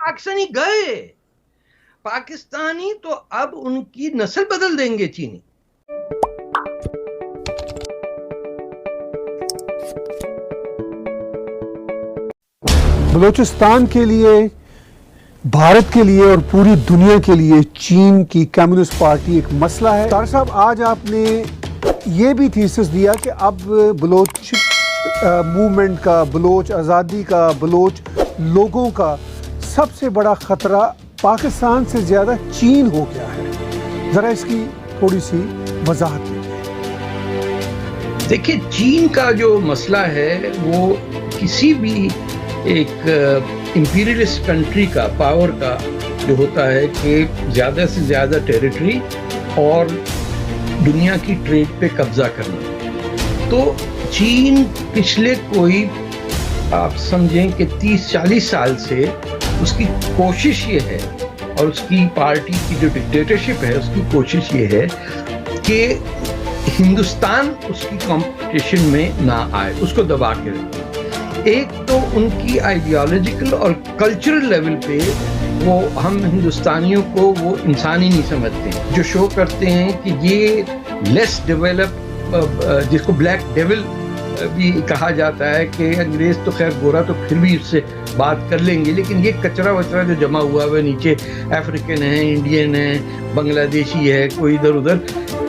पाकिस्तानी गए, पाकिस्तानी तो अब उनकी नस्ल बदल देंगे चीनी। बलूचिस्तान के लिए, भारत के लिए और पूरी दुनिया के लिए चीन की कम्युनिस्ट पार्टी एक मसला है। तार साहब, आज आपने ये भी थीसिस दिया कि अब बलोच मूवमेंट का, बलोच आज़ादी का, बलोच लोगों का सबसे बड़ा ख़तरा पाकिस्तान से ज़्यादा चीन हो गया है। ज़रा इसकी थोड़ी सी वजाहत कीजिए। देखिए, चीन का जो मसला है वो किसी भी एक इंपीरियलिस्ट कंट्री का पावर का जो होता है कि ज़्यादा से ज़्यादा टेरिटरी और दुनिया की ट्रेड पे कब्जा करना। तो चीन पिछले कोई आप समझें कि 30-40 साल से उसकी कोशिश ये है, और उसकी पार्टी की जो डिक्टेटरशिप है उसकी कोशिश ये है कि हिंदुस्तान उसकी कंपटीशन में ना आए, उसको दबा के रखे। एक तो उनकी आइडियोलॉजिकल और कल्चरल लेवल पे वो हम हिंदुस्तानियों को वो इंसान ही नहीं समझते, जो शो करते हैं कि ये लेस डेवलप, जिसको ब्लैक डेविल भी कहा जाता है कि अंग्रेज तो खैर गोरा तो फिर भी उससे बात कर लेंगे, लेकिन ये कचरा वचरा जो जमा हुआ है नीचे, अफ्रीकन है, इंडियन है, बांग्लादेशी है, कोई इधर उधर,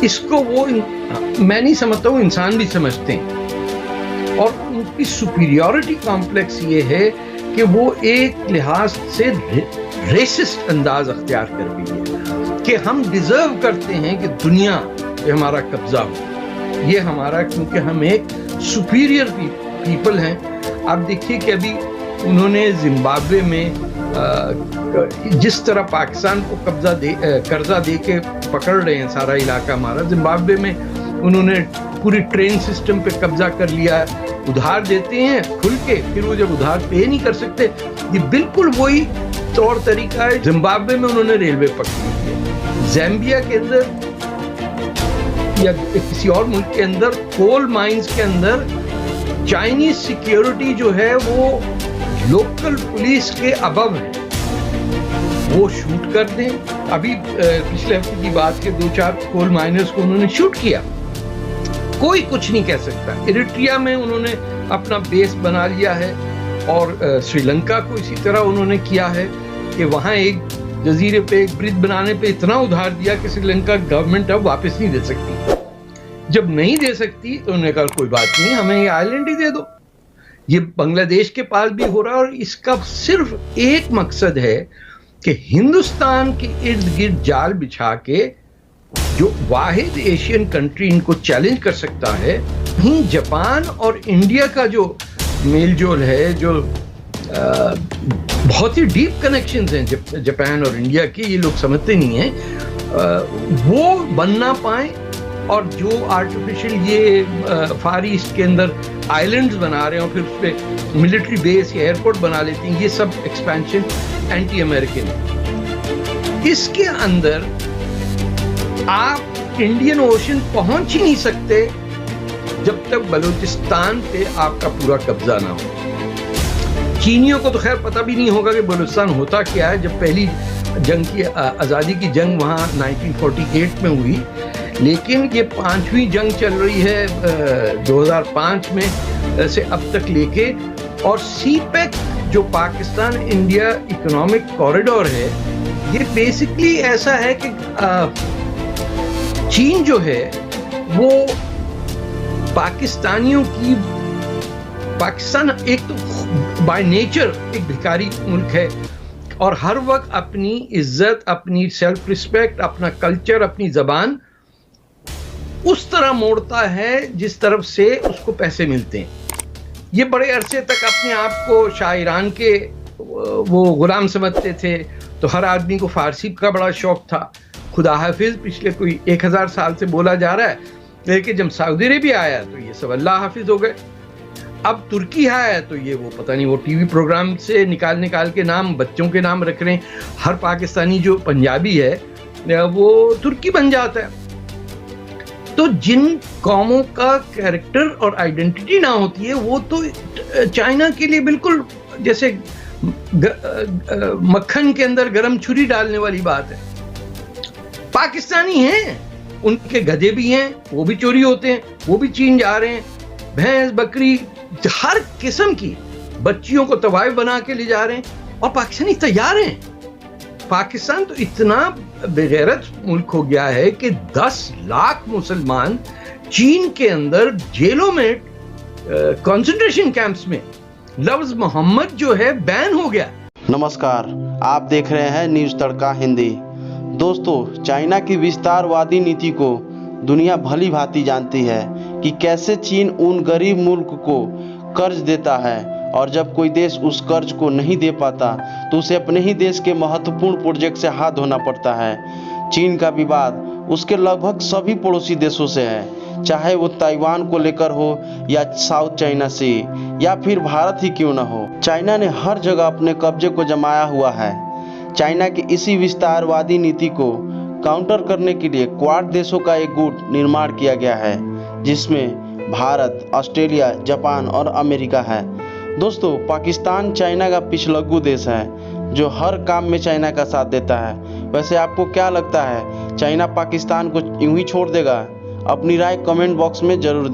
इसको वो मैं नहीं समझता हूँ इंसान भी समझते हैं। और उनकी सुपीरियरिटी कॉम्प्लेक्स ये है कि वो एक लिहाज से रेसिस्ट अंदाज अख्तियार कर गई है कि हम डिजर्व करते हैं कि दुनिया पे हमारा कब्जा हो, ये हमारा, क्योंकि हम एक सुपीरियर पीपल हैं। आप देखिए कि अभी उन्होंने जिम्बाब्वे में जिस तरह पाकिस्तान को कर्जा दे के पकड़ रहे हैं सारा इलाका हमारा, जिम्बाब्वे में उन्होंने पूरी ट्रेन सिस्टम पे कब्जा कर लिया है। उधार देते हैं खुल के, फिर वो जब उधार पे नहीं कर सकते, ये बिल्कुल वही तौर तरीका है। जिम्बाब्वे में उन्होंने रेलवे पकड़ी है, ज़ैम्बिया के अंदर या किसी और मुल्क के अंदर कोल माइंस के अंदर चाइनीज सिक्योरिटी जो है वो लोकल पुलिस के अबव है, वो शूट कर दें। अभी पिछले हफ्ते की बात के 2-4 कोल माइनर्स को उन्होंने शूट किया, कोई कुछ नहीं कह सकता। इरिट्रिया में उन्होंने अपना बेस बना लिया है, और श्रीलंका को इसी तरह उन्होंने किया है कि वहाँ एक जजीरे पे एक ब्रिज बनाने पे इतना उधार दिया कि श्रीलंका गवर्नमेंट अब वापस नहीं दे सकती। जब नहीं दे सकती तो उन्होंने कहा कोई बात नहीं, हमें ये आइलैंड ही दे दो। ये बांग्लादेश के पास भी हो रहा है, और इसका सिर्फ एक मकसद है कि हिंदुस्तान के इर्द गिर्द जाल बिछा के जो वाहिद एशियन कंट्री इनको चैलेंज कर सकता है। वहीं जापान और इंडिया का जो मेलजोल है, जो बहुत ही डीप कनेक्शंस हैं जापान और इंडिया के, ये लोग समझते नहीं हैं, वो बन ना पाए। और जो आर्टिफिशियल ये फार ईस्ट के अंदर आइलैंड्स बना रहे हो, फिर उस पर मिलिट्री बेस या एयरपोर्ट बना लेते हैं, ये सब एक्सपेंशन एंटी अमेरिकन है। इसके अंदर आप इंडियन ओशन पहुंच ही नहीं सकते जब तक बलूचिस्तान पे आपका पूरा कब्जा ना हो। चीनियों को तो खैर पता भी नहीं होगा कि बलूचिस्तान होता क्या है। जब पहली जंग की आज़ादी की जंग वहाँ 1948 में हुई, लेकिन ये 5वीं जंग चल रही है 2005 में से अब तक लेके। और सीपेक जो पाकिस्तान इंडिया इकोनॉमिक कॉरिडोर है, ये बेसिकली ऐसा है कि चीन जो है वो पाकिस्तानियों की, पाकिस्तान एक तो बाय नेचर एक भिखारी मुल्क है, और हर वक्त अपनी इज्जत, अपनी सेल्फ रिस्पेक्ट, अपना कल्चर, अपनी जबान उस तरह मोड़ता है जिस तरफ से उसको पैसे मिलते हैं। ये बड़े अरसे तक अपने आप को शायरान के वो गुलाम समझते थे, तो हर आदमी को फारसी का बड़ा शौक था। खुदा हाफिज पिछले कोई 1000 साल से बोला जा रहा है, लेकिन जब सऊदी अरेबिया आया तो ये सब अल्लाह हाफिज हो गए। अब तुर्की आया तो ये वो पता नहीं, वो टीवी प्रोग्राम से निकाल के नाम बच्चों के नाम रख रहे हैं। हर पाकिस्तानी जो पंजाबी है वो तुर्की बन जाता है। तो जिन कौमों का कैरेक्टर और आइडेंटिटी ना होती है, वो तो चाइना के लिए बिल्कुल जैसे मक्खन के अंदर गरम छुरी डालने वाली बात है। पाकिस्तानी हैं, उनके गधे भी हैं, वो भी चोरी होते हैं, वो भी चीन जा रहे हैं। भैंस बकरी हर किस्म की बच्चियों को तवाइफ बना के ले जा रहे हैं और पाकिस्तानी तैयार हैं। पाकिस्तान तो इतना बेगैरत मुल्क हो गया है कि 10 लाख मुसलमान चीन के अंदर जेलों में, कंसंट्रेशन कैंप्स में लफ्ज मोहम्मद जो है बैन हो गया। नमस्कार, आप देख रहे हैं न्यूज़ तड़का हिंदी। दोस्तों, चाइना की विस्तारवादी नीति को दुनिया भली भांति जानती है कि कैसे चीन उन गरीब मुल्क को कर्ज देता है और जब कोई देश उस कर्ज को नहीं दे पाता तो उसे अपने ही देश के महत्वपूर्ण प्रोजेक्ट से हाथ धोना पड़ता है। चीन का विवाद उसके लगभग सभी पड़ोसी देशों से है, चाहे वो ताइवान को लेकर हो या साउथ चाइना सी या फिर भारत ही क्यों न हो। चाइना ने हर जगह अपने कब्जे को जमाया हुआ है। चाइना की इसी विस्तारवादी नीति को काउंटर करने के लिए क्वाड देशों का एक गुट निर्माण किया गया है, जिसमें भारत, ऑस्ट्रेलिया, जापान और अमेरिका है। दोस्तों, पाकिस्तान चाइना का पिछलग्गू देश है जो हर काम में चाइना का साथ देता है। वैसे आपको क्या लगता है, चाइना पाकिस्तान को यूं ही छोड़ देगा? अपनी राय कमेंट बॉक्स में जरूर दें।